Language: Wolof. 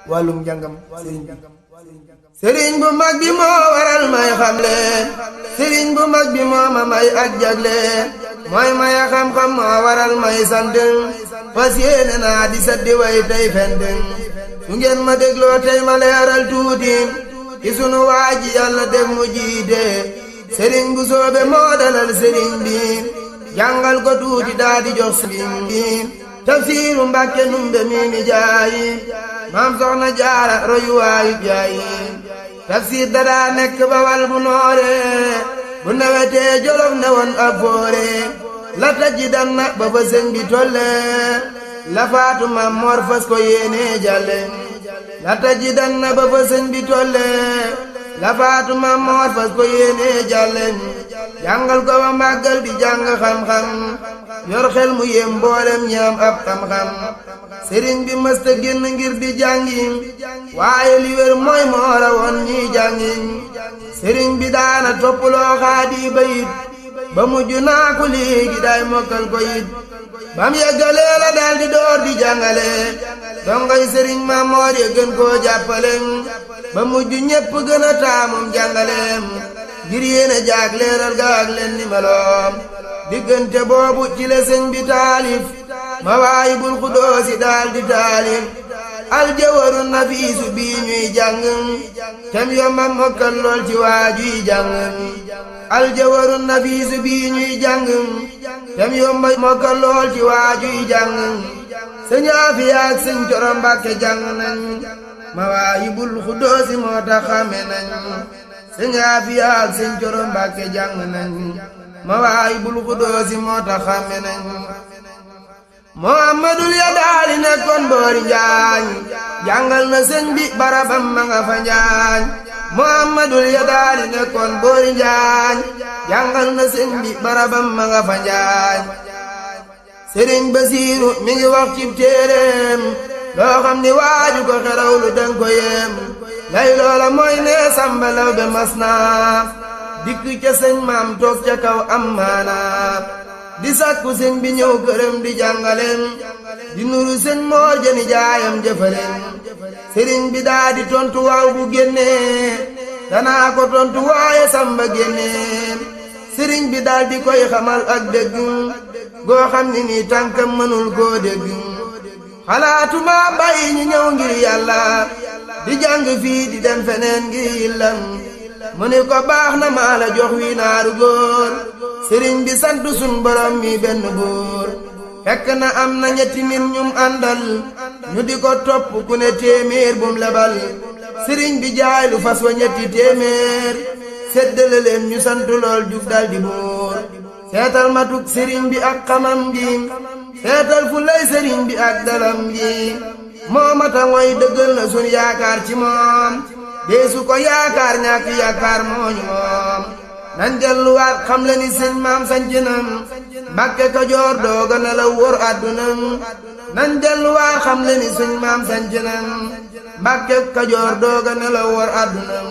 wàllum njàngam sëriñ bu mag bi moo waral may xamle sëriñ bu mag bi moo ma may ak jagle mooy may xam-xam moo waral may sant fas yéene naa di saddi way tey fent su ngeen ma dégloo tey ma leeral tuuti ci sunu waaji yàlla def mu jiite sëriñ bu soobe moo dalal sëriñ bi jàngal ko tuuti daa di jox sëriñ bi tafsiiru Mbàkke numbe mi ni jaayi maam soxna jaara royuwaayu jaayi tafsiir dadaa nekk Bawal bu noore bu nawetee Jolof ne woon ab foore la tajji dan na ba fa sëñ bi tolle la faatu maam Mor fas ko yéene jalle la tajji dan na ba fa sëñ bi tolle la faatu maam Mor fas ko yéene jalle jàngal ko ba màggal di jàng xam-xam yor xel mu yem mboolem ñaam ab xam-xam sëriñ bi mësta génn ngir di jàngi waaye li wér mooy moo rawoon ñiy jàngi sëriñ bi daana toppaloo xaadi bayit ba mujj naa ko léegi day mokkal ko yit bam yeggalee la daal di door di jàngale dongoy sëriñ Maamoor ya gën koo jàppale ba mujj ñépp gën a taamum jàngaleem ngir yéene jaag leeral gaag leen ni meloom diggante boobu ci la sëñ bi taalif Mawaahibul Xudoosi daal di taalif aljawaru nafiisu bii ñuy jàng tem yomba mokkal lool ci waajuy jàng aljawaru nafiisu bii ñuy jàng tem yomba mokkal lool ci waajuy jàng sëñ Aafiya ak sëñ Coro Mbàkke jàng nañ Mawaahibul Xudoosi moo tax xame nañ sëñ Aafiya ak sëñ Coro Mbàkke jàng nañ Mawaahibul Xudoosi moo tax xame nañ Muhammadul Yadaali nekkoon boori Njaañ jàngal na sëñ bi barabam ma nga fa Njaañ Muhammadul Yadaali nekkoon boori Njaañ jàngal na sëñ bi barabam ma nga fa Njaañ Sëriñ Basiiru mi ngi wax ci téereem loo xam ni waaju ko xerawlu dang ko yem lay loola mooy ne sambalaw be mas naa dikk ca sëñ maam toog ca kaw am maanaa di sàkku sëñ bi ñëw këram di jàngaleem di nuru sëñ Moor jëni jaayam jëfaleem sëriñ bi daa di tontu waaw bu génnee danaa ko tontu waaye samba génnee sëriñ bi daal di koy xamal ak dégg goo xam ni nii tànkam mënul koo dégg xalaatuma bàyyi ñu ñëw ngir yàlla di jàng fii di dem feneen ngir yillam mu ni ko baax na maa la jox wi naaru góor sëriñ bi sant sun borom mi benn buur fekk na am na ñetti nit ñum àndal ñu di ko topp ku ne téeméer bum lebal sëriñ bi jaay lu fas wa ñetti téeméer séddale leen ñu sant lool jug dal di buur seetal matuk sëriñ bi ak xamam gi seetal fu lay sëriñ bi ak dalam gi moo mata ngoy dëggal na sun yaakaar ci moom deesu ko yaakaar ñàkk yaakaar mooñu moom nañ delluwaat xam le ni sëñ maam sancinam Mbàkke Kajoor dooga na la wóor àddunam nañ delluwaat xam le ni sëñ maam sancinam Mbàkke Kajoor dooga na la wóor àddunam